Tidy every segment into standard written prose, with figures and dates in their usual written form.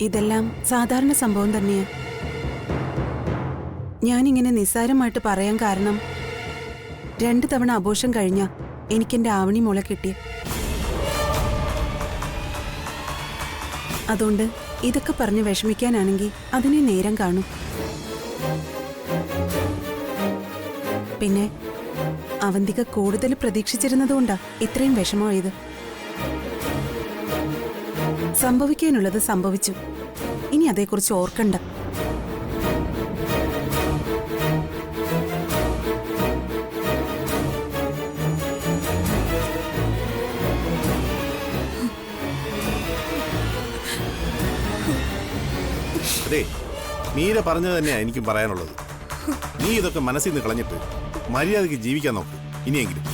ഇതെല്ലാം സാധാരണ സംഭവം തന്നെയാ. ഞാനിങ്ങനെ നിസ്സാരമായിട്ട് പറയാൻ കാരണം 2 തവണ അബോർഷൻ കഴിഞ്ഞ എനിക്കെന്റെ ആവണി മോളെ കിട്ടിയ. അതുകൊണ്ട് ഇതൊക്കെ പറഞ്ഞ് വിഷമിക്കാനാണെങ്കിൽ അതിനെ നേരം കാണും. പിന്നെ അവന്തിക കൂടുതൽ പ്രതീക്ഷിച്ചിരുന്നതുകൊണ്ടാ ഇത്രയും വിഷമമായത്. സംഭവിക്കാനുള്ളത് സംഭവിച്ചു. ഇനി അതേക്കുറിച്ച് ഓർക്കണ്ട. അതെ, മീര പറഞ്ഞത് തന്നെയാ എനിക്കും പറയാനുള്ളത്. നീ ഇതൊക്കെ മനസ്സിൽ നിന്ന് കളഞ്ഞിട്ട് മര്യാദയ്ക്ക് ജീവിക്കാൻ നോക്ക് ഇനിയെങ്കിലും.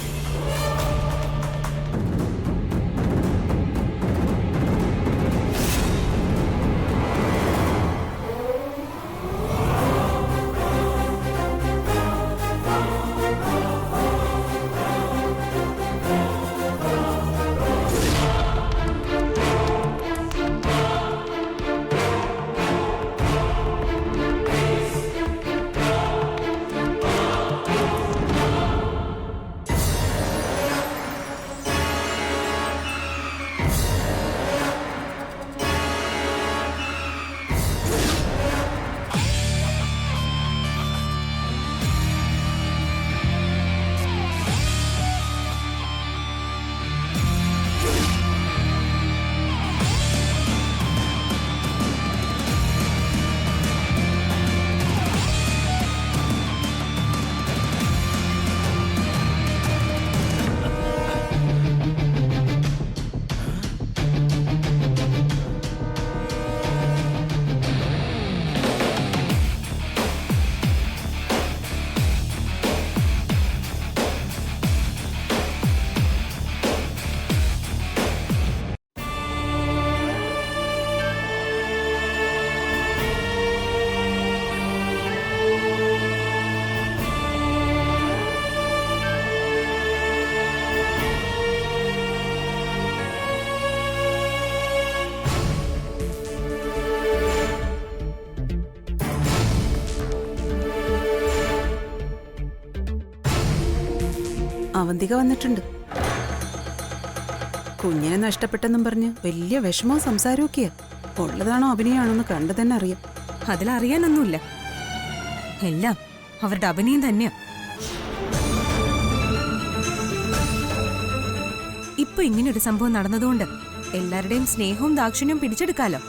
അവന്തിക വന്നിട്ടുണ്ട്. കുഞ്ഞിനെ നഷ്ടപ്പെട്ടെന്നും പറഞ്ഞ് വലിയ വിഷമവും സംസാരമൊക്കെയാ. ഉള്ളതാണോ അഭിനയാണോന്ന് കണ്ടു തന്നെ അറിയാം. അതിലറിയാനൊന്നുമില്ല, എല്ലാം അവരുടെ അഭിനയം തന്നെയാ. ഇപ്പൊ ഇങ്ങനൊരു സംഭവം നടന്നതുകൊണ്ട് എല്ലാവരുടെയും സ്നേഹവും ദാക്ഷിണ്യവും പിടിച്ചെടുക്കാലോ.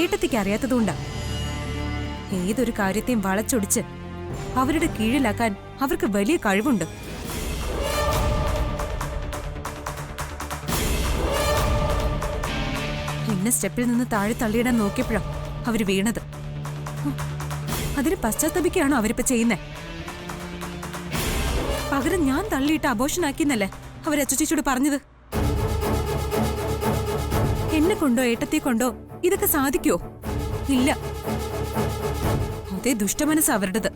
ഏട്ടത്തിക്ക് അറിയാത്തതുകൊണ്ടാ. ഏതൊരു കാര്യത്തെയും വളച്ചൊടിച്ച് അവരുടെ കീഴിലാക്കാൻ അവർക്ക് വലിയ കഴിവുണ്ട്. എന്നെ സ്റ്റെപ്പിൽ നിന്ന് താഴെ തള്ളിയിടാൻ നോക്കിയപ്പോഴാ അവര് വീണത്. അതിന് പശ്ചാത്തപിക്കുകയാണോ അവരിപ്പോ ചെയ്യുന്നേ? പകരം ഞാൻ തള്ളിയിട്ട് അബോഷനാക്കിന്നല്ലേ അവരച്ചോട് പറഞ്ഞത്. എന്നെ കൊണ്ടോ ഏട്ടത്തെ കൊണ്ടോ ഇതൊക്കെ സാധിക്കോ? ഇല്ല. അതേ ദുഷ്ടമനസ് അവരുടേത്.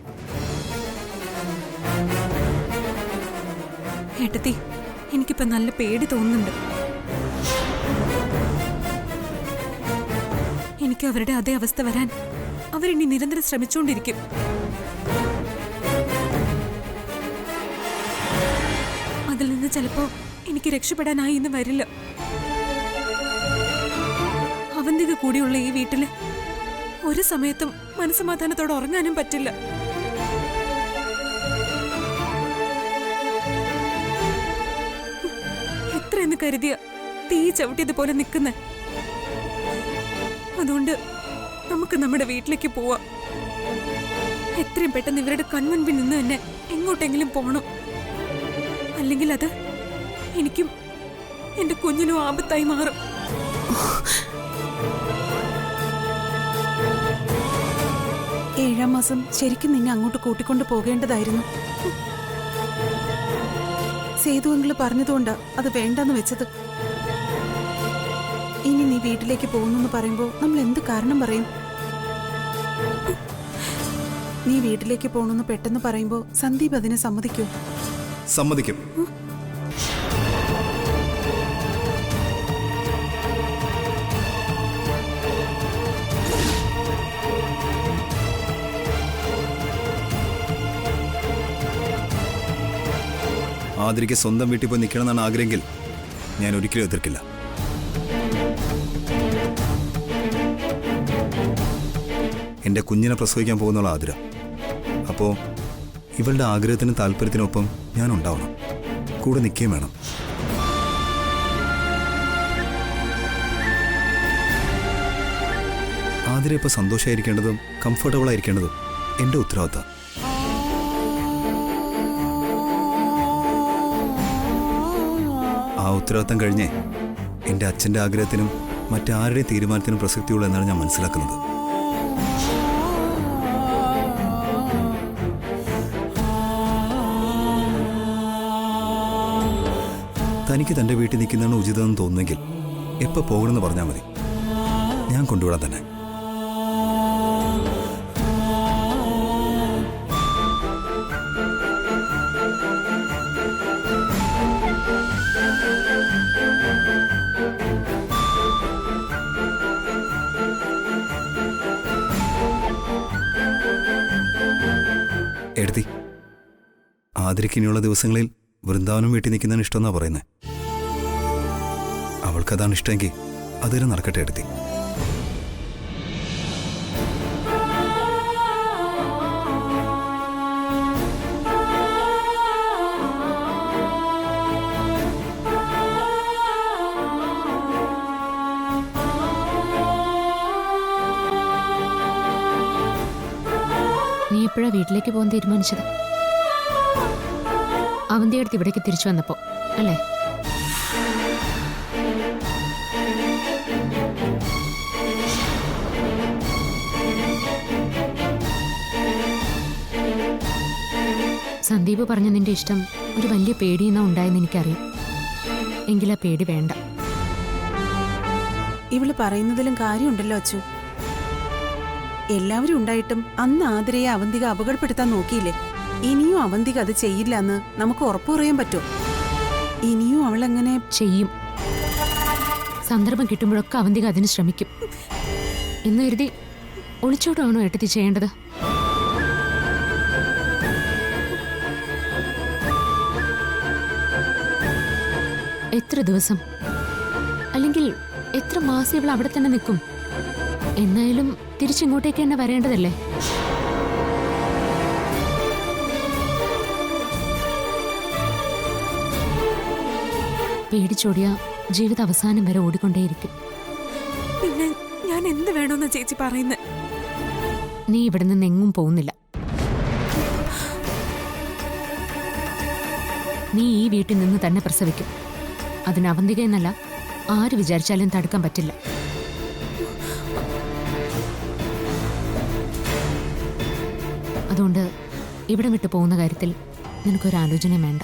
ഏട്ടത്തി, എനിക്കിപ്പോ നല്ല പേടി തോന്നുന്നുണ്ട്. എനിക്ക് അവരുടെ അതേ അവസ്ഥ വരാൻ അവരിനി നിരന്തരം ശ്രമിച്ചുകൊണ്ടിരിക്കും. അതിൽ നിന്ന് ചിലപ്പോ എനിക്ക് രക്ഷപ്പെടാനായി ഇന്ന് വരില്ല. അവന്തിക കൂടിയുള്ള ഈ വീട്ടില് ഒരു സമയത്തും മനസ്സമാധാനത്തോടെ ഉറങ്ങാനും പറ്റില്ല. എത്രയെന്ന് കരുതിയ തീ ചവിട്ടിയതുപോലെ നിൽക്കുന്നേ. അതുകൊണ്ട് നമുക്ക് നമ്മുടെ വീട്ടിലേക്ക് പോവാം. എത്രയും പെട്ടെന്ന് ഇവരുടെ കൺമുൻപിൽ നിന്ന് തന്നെ എങ്ങോട്ടെങ്കിലും പോണം. അല്ലെങ്കിൽ അത് എനിക്കും എന്റെ കുഞ്ഞിനും ആപത്തായി മാറും. ഏഴാം മാസം ശരിക്കും നിന്നെ അങ്ങോട്ട് കൂട്ടിക്കൊണ്ട് പോകേണ്ടതായിരുന്നു. സേതു അങ്കിള് പറഞ്ഞതുകൊണ്ടാ അത് വേണ്ടെന്ന് വെച്ചത്. ഇനി നീ വീട്ടിലേക്ക് പോകുന്നു പറയുമ്പോ നമ്മൾ എന്ത് കാരണം പറയും? നീ വീട്ടിലേക്ക് പോണെന്ന് പെട്ടെന്ന് പറയുമ്പോ സന്ദീപ് അതിനെ സമ്മതിക്കോ? സമ്മതിക്കും. ആതിരയ്ക്ക് സ്വന്തം വീട്ടിൽ പോയി നിൽക്കണമെന്നാണ് ആഗ്രഹമെങ്കിൽ ഞാൻ ഒരിക്കലും എതിർക്കില്ല. എൻ്റെ കുഞ്ഞിനെ പ്രസവിക്കാൻ പോകുന്നുള്ള ആതിര. അപ്പോൾ ഇവളുടെ ആഗ്രഹത്തിനും താല്പര്യത്തിനൊപ്പം ഞാൻ ഉണ്ടാവണം, കൂടെ നിൽക്കുകയും വേണം. ആതിര ഇപ്പോൾ സന്തോഷമായിരിക്കേണ്ടതും കംഫർട്ടബിൾ ആയിരിക്കേണ്ടതും എൻ്റെ ഉത്തരവാദിത്തം. ആ ഉത്തരവാദിത്തം കഴിഞ്ഞേ എൻ്റെ അച്ഛൻ്റെ ആഗ്രഹത്തിനും മറ്റാരുടെയും തീരുമാനത്തിനും പ്രസക്തിയുള്ളൂ എന്നാണ് ഞാൻ മനസ്സിലാക്കുന്നത്. തനിക്ക് തൻ്റെ വീട്ടിൽ നിൽക്കുന്നതാണ് ഉചിതമെന്ന് തോന്നുന്നെങ്കിൽ എപ്പോൾ പോകണമെന്ന് പറഞ്ഞാൽ മതി, ഞാൻ കൊണ്ടുവിടാൻ തന്നെ. എഴുതി ആതിരയ്ക്ക് ഇനിയുള്ള ദിവസങ്ങളിൽ വൃന്ദാവനം വീട്ടിൽ നിൽക്കുന്നതാണ് ഇഷ്ടമെന്നാണ് പറയുന്നത്. അവൾക്കതാണ് ഇഷ്ടമെങ്കിൽ അതിന് നടക്കട്ടെ എടുത്തി. നീ എപ്പോഴാ വീട്ടിലേക്ക് പോകാൻ തീരുമാനിച്ചത്? അവന്തി അടുത്ത് ഇവിടേക്ക് തിരിച്ചു വന്നപ്പോ അല്ലേ? സന്ദീപ് പറഞ്ഞ നിന്റെ ഇഷ്ടം ഒരു വലിയ പേടിയെന്നാ ഉണ്ടായെന്ന് എനിക്കറിയാം. എങ്കിലാ പേടി വേണ്ട. ഇവള് പറയുന്നതിലും കാര്യമുണ്ടല്ലോ അച്ചു. എല്ലാവരും ഉണ്ടായിട്ടും അന്ന് ആതിരയെ അവന്തിക അപകടപ്പെടുത്താൻ നോക്കിയില്ലേ? ഇനിയും അവന്തിക അത് ചെയ്യില്ല എന്ന് നമുക്ക് ഉറപ്പു പറയാൻ പറ്റുമോ? ഇനിയും അവളെങ്ങനെ ചെയ്യും. സന്ദർഭം കിട്ടുമ്പോഴൊക്കെ അവന്തിക അതിന് ശ്രമിക്കും എന്ന് കരുതി ഒളിച്ചോട്ടാണോ ഏട്ടത്തി ചെയ്യേണ്ടത്? എത്ര ദിവസം അല്ലെങ്കിൽ എത്ര മാസം ഇവൾ അവിടെ തന്നെ നിൽക്കും? എന്നായാലും തിരിച്ചിങ്ങോട്ടേക്ക് തന്നെ വരേണ്ടതല്ലേ? പേടിച്ചോടിയ ജീവിത അവസാനം വരെ ഓടിക്കൊണ്ടേയിരിക്കും. പിന്നെ ഞാൻ എന്ത് വേണമെന്ന് ചേച്ചി പറയുന്നത്? നീ ഇവിടെ നിന്ന് എങ്ങും പോകുന്നില്ല. നീ ഈ വീട്ടിൽ നിന്ന് തന്നെ പ്രസവിക്കും. അതിന് അവന്തിക എന്നല്ല ആര് വിചാരിച്ചാലും തടുക്കാൻ പറ്റില്ല. അതുകൊണ്ട് ഇവിടെ വിട്ടു പോകുന്ന കാര്യത്തിൽ നിനക്കൊരാലോചനയും വേണ്ട.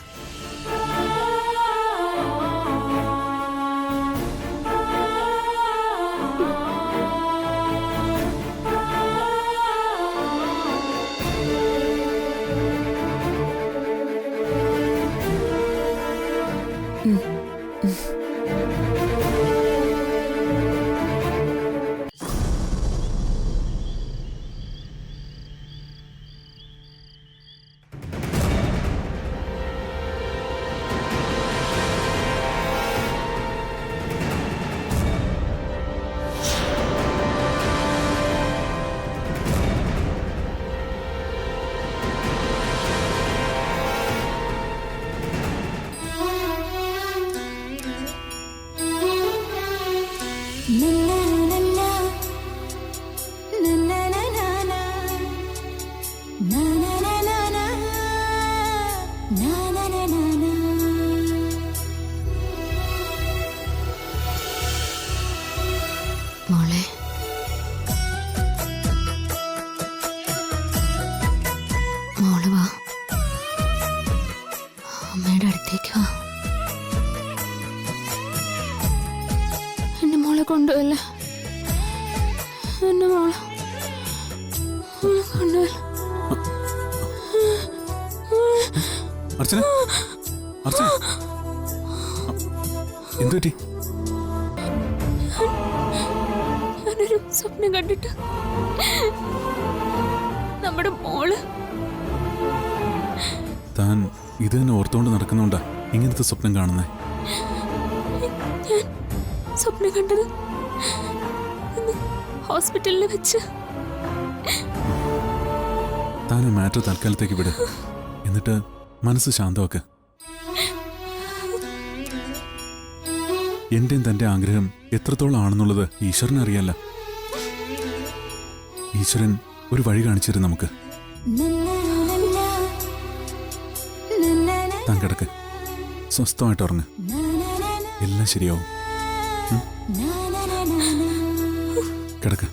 മോളെ, മോള് വാ, അമ്മയുടെ അടുത്തേക്ക് വാ. എന്റെ മോളെ കൊണ്ടുവല്ലേ, എന്റെ മോളെ കൊണ്ടുവല്ല. അർച്ചന, അർച്ചന, എന്തു പറ്റി? ഞാനൊരു സ്വപ്നം കണ്ടിട്ട് നമ്മുടെ മോള്. താൻ ഇത് തന്നെ ഓർത്തുകൊണ്ട് നടക്കുന്നോണ്ടാ ഇങ്ങനത്തെ സ്വപ്നം കാണുന്നേ. ഞാൻ സ്വപ്നം കണ്ടത് ഇന്ന് ഹോസ്പിറ്റലിൽ വെച്ച്. താൻ മാറ്റർ തൽക്കാലത്തേക്ക് വിട്, എന്നിട്ട് മനസ്സ് ശാന്തമാക്ക്. എന്റെയും തന്റെ ആഗ്രഹം എത്രത്തോളം ആണെന്നുള്ളത് ഈശ്വരനറിയാല്ല. ഈശ്വരൻ ഒരു വഴി കാണിച്ചിരുന്നു നമുക്ക്. താൻ കിടക്ക്, സ്വസ്ഥമായിട്ട് ഉറങ്ങ്, എല്ലാം ശരിയാവും. കിടക്ക്.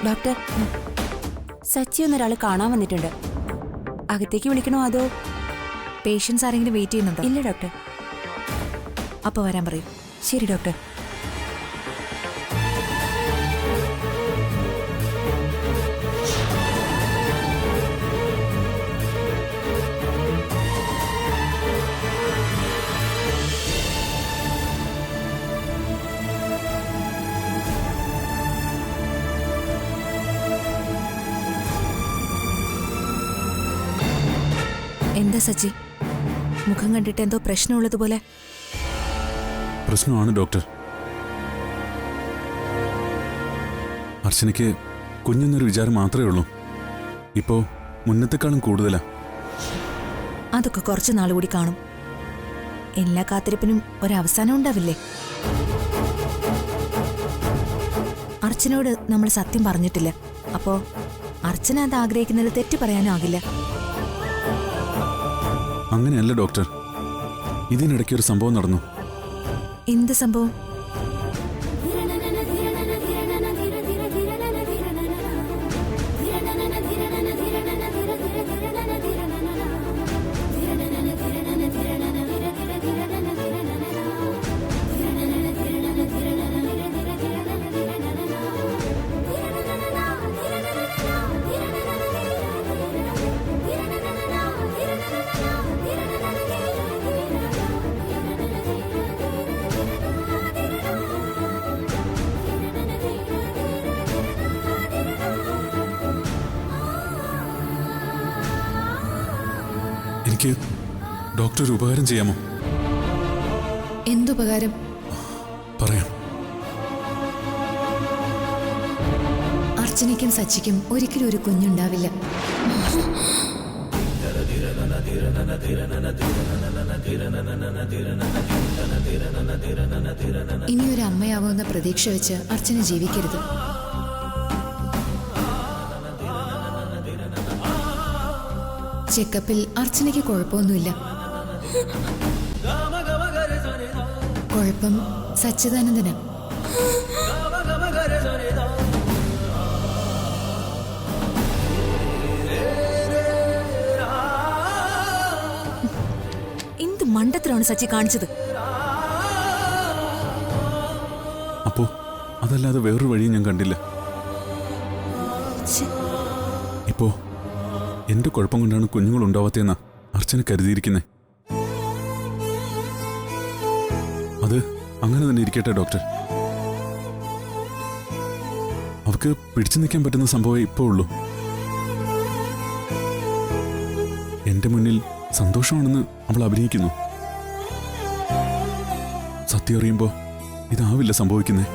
ഡോക്ടർ, സച്ചി എന്നൊരാൾ കാണാൻ വന്നിട്ടുണ്ട്. അകത്തേക്ക് വിളിക്കണോ അതോ? പേഷ്യൻസ് ആരെങ്കിലും വെയിറ്റ് ചെയ്യുന്നുണ്ടോ? ഇല്ല ഡോക്ടർ. അപ്പോൾ വരാൻ പറയൂ. ശരി ഡോക്ടർ. എന്താ സച്ചി, മുഖം കണ്ടിട്ട് എന്തോ പ്രശ്നമുള്ളതുപോലെ? പ്രശ്നമാണ് ഡോക്ടർ. അർച്ചനയ്ക്ക് കുഞ്ഞെന്നൊരു വിചാരം മാത്രമേ ഉള്ളൂ. ഇപ്പോ മുന്നത്തെക്കാളും കൂടുതലാ. അതൊക്കെ കുറച്ച് നാളുകൂടി കാണും. എല്ലാ കാത്തിരിപ്പിനും ഒരവസാനം ഉണ്ടാവില്ലേ? അർച്ചനോട് നമ്മൾ സത്യം പറഞ്ഞിട്ടില്ല. അപ്പോ അർച്ചന അത് ആഗ്രഹിക്കുന്നത് തെറ്റ് പറയാനും ആകില്ല. അങ്ങനെയല്ല ഡോക്ടർ, ഇതിനിടയ്ക്ക് ഒരു സംഭവം നടന്നു. എന്ത് സംഭവം? എനിക്ക് ഡോക്ടർ ഒരു ഉപകാരം ചെയ്യാമോ? എന്തുപകാരം? പറയാം. അർച്ചനയ്ക്കും സച്ചിക്കും ഒരിക്കലും ഒരു കുഞ്ഞുണ്ടാവില്ല. ഇനിയൊരു അമ്മയാവുമെന്ന പ്രതീക്ഷ വെച്ച് അർച്ചന ജീവിക്കരുത്. ചെക്കപ്പിൽ അർച്ചനയ്ക്ക് കുഴപ്പമൊന്നുമില്ല. കുഴപ്പം സച്ചിദാനന്ദന. എന്ത് മണ്ടത്തിലാണ് സച്ചി കാണിച്ചത്? അപ്പോ അതല്ലാതെ വേറൊരു വഴിയും ഞാൻ കണ്ടില്ല. ഇപ്പോ എന്റെ കുഴപ്പം കൊണ്ടാണ് കുഞ്ഞുങ്ങൾ ഉണ്ടാവാത്തതെന്നാ അർച്ചന കരുതിയിരിക്കുന്നേ. അത് അങ്ങനെ തന്നെ ഇരിക്കട്ടെ ഡോക്ടർ. അവർക്ക് പിടിച്ചു നിൽക്കാൻ പറ്റുന്ന സംഭവമേ ഇപ്പോ ഉള്ളൂ. എന്റെ മുന്നിൽ സന്തോഷമാണെന്ന് അവൾ അഭിനയിക്കുന്നു. സത്യം അറിയുമ്പോ ഇതാവില്ല സംഭവിക്കുന്നേ.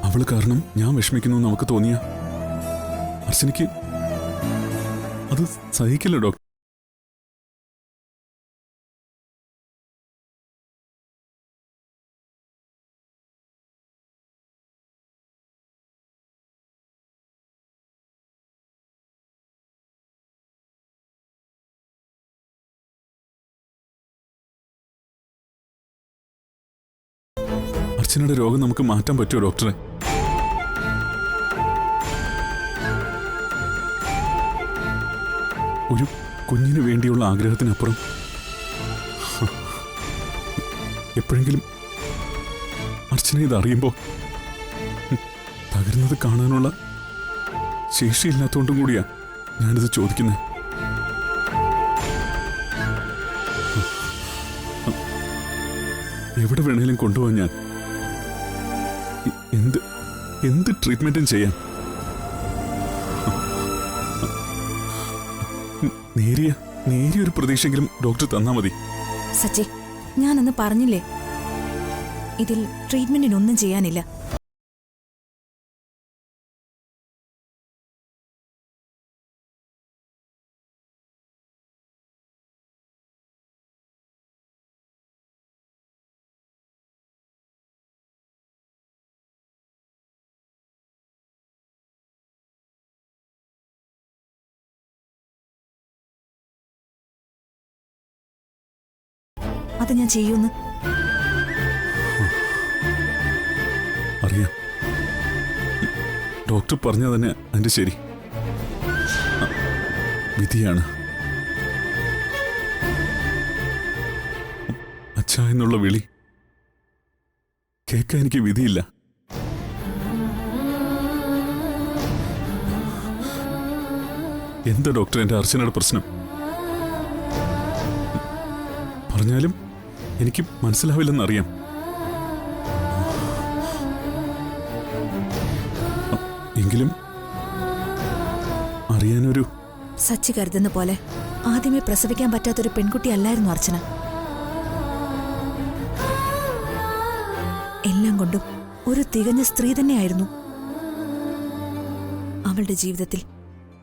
അവള് കാരണം ഞാൻ വിഷമിക്കുന്നു നമുക്ക് തോന്നിയ അർച്ചനയ്ക്ക് അത് സഹിക്കില്ല ഡോക്ടർ. അർച്ചനയുടെ രോഗം നമുക്ക് മാറ്റാൻ പറ്റുമോ ഡോക്ടറെ? ഒരു കുഞ്ഞിന് വേണ്ടിയുള്ള ആഗ്രഹത്തിനപ്പുറം എപ്പോഴെങ്കിലും അർച്ചന ഇത് അറിയുമ്പോൾ തകരുന്നത് കാണാനുള്ള ശേഷിയില്ലാത്തതുകൊണ്ടും കൂടിയാ ഞാനിത് ചോദിക്കുന്നത്. എവിടെ വേണേലും കൊണ്ടുപോകാൻ ഞാൻ. എന്ത് ട്രീറ്റ്മെന്റും ചെയ്യാം. നേരിയൊരു പ്രതീക്ഷയെങ്കിലും ഡോക്ടർ തന്നാ മതി. സച്ചി, ഞാനന്ന് പറഞ്ഞില്ലേ, ഇതിൽ ട്രീറ്റ്മെന്റിനൊന്നും ചെയ്യാനില്ല. അത് ഞാൻ ചെയ്യൂന്ന്. അറിയാം. ഡോക്ടർ പറഞ്ഞ തന്നെ അതിന്റെ ശരി. വിധിയാണ്. അച്ഛാ എന്നുള്ള വിളി കേൾക്കാൻ എനിക്ക് വിധിയില്ല. എന്താ ഡോക്ടർ എന്റെ അർച്ചനയുടെ പ്രശ്നം? പറഞ്ഞാലും എനിക്ക് മനസ്സിലാവില്ലെന്നറിയാം. എങ്കിലും അറിയാനൊരു... സച്ചി കരുതുന്ന പോലെ ആദ്യമേ പ്രസവിക്കാൻ പറ്റാത്തൊരു പെൺകുട്ടിയല്ലായിരുന്നു അർച്ചന. എല്ലാം കൊണ്ടും ഒരു തികഞ്ഞ സ്ത്രീ തന്നെയായിരുന്നു. അവളുടെ ജീവിതത്തിൽ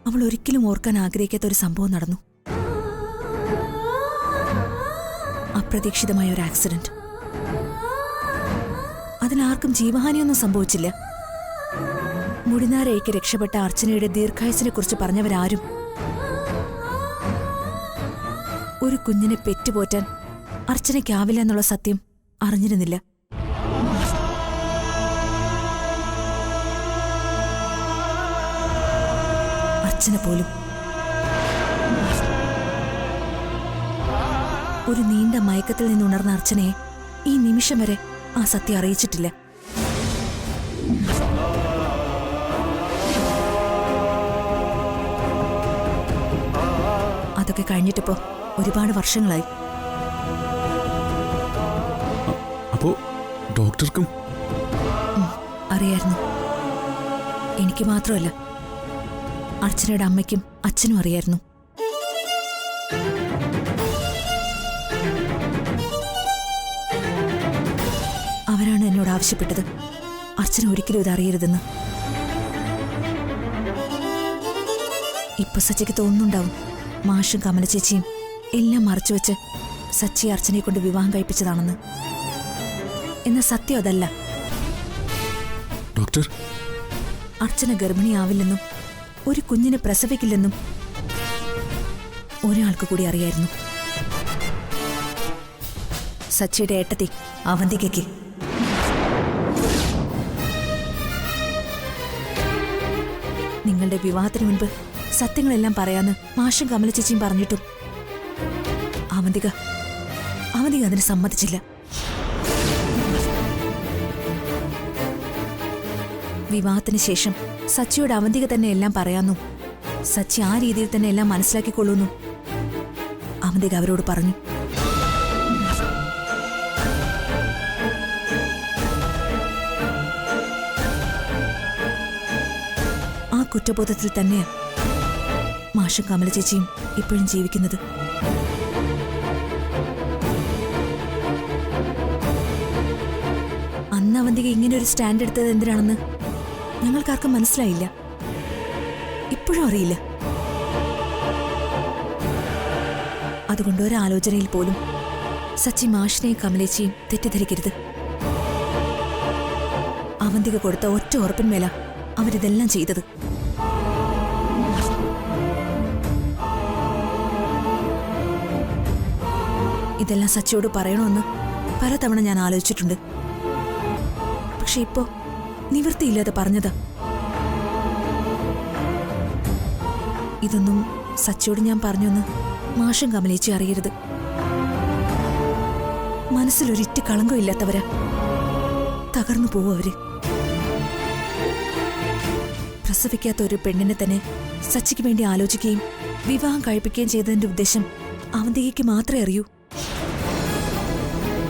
അവൾ ഒരിക്കലും ഓർക്കാൻ ആഗ്രഹിക്കാത്ത ഒരു സംഭവം നടന്നു. അപ്രതീക്ഷിതമായ ഒരു ആക്സിഡന്റ്. അതിലാർക്കും ജീവഹാനിയൊന്നും സംഭവിച്ചില്ല. മുടിനാരയ്ക്ക് രക്ഷപ്പെട്ട അർച്ചനയുടെ ദീർഘായുസിനെ കുറിച്ച് പറഞ്ഞവരാരും ഒരു കുഞ്ഞിനെ പെറ്റുപോറ്റാൻ അർച്ചനയ്ക്കാവില്ല എന്നുള്ള സത്യം അറിഞ്ഞിരുന്നില്ല. അർച്ചന പോലും. ഒരു നീണ്ട മയക്കത്തിൽ നിന്നുണർന്ന അർച്ചനയെ ഈ നിമിഷം വരെ ആ സത്യം അറിയിച്ചിട്ടില്ല. അതൊക്കെ കഴിഞ്ഞിട്ടിപ്പോ ഒരുപാട് വർഷങ്ങളായി. അപ്പോ ഡോക്ടർക്കും അറിയായിരുന്നു. എനിക്ക് മാത്രമല്ല, അർച്ചനയുടെ അമ്മയ്ക്കും അച്ഛനും അറിയായിരുന്നു. അവരാണ് എന്നോട് ആവശ്യപ്പെട്ടത് അർച്ചന ഒരിക്കലും ഇത് അറിയരുതെന്ന്. ഇപ്പൊ സച്ചിക്ക് തോന്നുന്നുണ്ടാവും മാഷും കമല ചേച്ചിയും എല്ലാം മറച്ചുവെച്ച് സച്ചി അർച്ചനയെ കൊണ്ട് വിവാഹം കഴിപ്പിച്ചതാണെന്ന്. എന്ന സത്യം അതല്ല. ഡോക്ടർ, അർച്ചന ഗർഭിണിയാവില്ലെന്നും ഒരു കുഞ്ഞിനെ പ്രസവിക്കില്ലെന്നും ഒരാൾക്ക് കൂടി അറിയായിരുന്നു. സച്ചിയുടെ ഏട്ടത്തി അവന്തികയ്ക്ക്. നിങ്ങളുടെ വിവാഹത്തിന് മുൻപ് സത്യങ്ങളെല്ലാം പറയാന്ന് മാഷും കമല ചേച്ചിയും പറഞ്ഞിട്ടും അവന്തിക അതിന് സമ്മതിച്ചില്ല. വിവാഹത്തിന് ശേഷം സച്ചിയോട് അവന്തിക തന്നെ എല്ലാം പറയാന്നും സച്ചി ആ രീതിയിൽ തന്നെ എല്ലാം മനസ്സിലാക്കിക്കൊള്ളൂന്നും അവന്തിക അവരോട് പറഞ്ഞു. ആ കുറ്റബോധത്തിൽ തന്നെയാ മാഷും കമല ചേച്ചിയും ഇപ്പോഴും ജീവിക്കുന്നത്. അന്ന് അവന്തിക ഇങ്ങനെ ഒരു സ്റ്റാൻഡ് എടുത്തത് എന്തിനാണെന്ന് ഞങ്ങൾക്കാർക്കും മനസ്സിലായില്ല. ഇപ്പോഴും അറിയില്ല. അതുകൊണ്ട് ഒരാലോചനയിൽ പോലും സച്ചി മാഷിനെയും കമലേച്ചിയും തെറ്റിദ്ധരിക്കരുത്. അവന്തിക കൊടുത്ത ഒറ്റ ഉറപ്പിന്മേല അവരിതെല്ലാം ചെയ്തത്. ഇതെല്ലാം സച്ചിയോട് പറയണമെന്ന് പലതവണ ഞാൻ ആലോചിച്ചിട്ടുണ്ട്. പക്ഷെ ഇപ്പോ നിവൃത്തിയില്ലാതെ പറഞ്ഞതാ. ഇതൊന്നും സച്ചിയോട് ഞാൻ പറഞ്ഞൊന്ന് മാഷും കമലേച്ചി അറിയരുത്. മനസ്സിലൊരിറ്റ് കളങ്കമില്ലാത്തവരാ. തകർന്നു പോവും അവര്. പ്രസവിക്കാത്ത ഒരു പെണ്ണിനെ തന്നെ സച്ചിക്ക് വേണ്ടി ആലോചിക്കുകയും വിവാഹം കഴിപ്പിക്കുകയും ചെയ്തതിന്റെ ഉദ്ദേശം അവന്തികയ്ക്ക് മാത്രമേ അറിയൂ.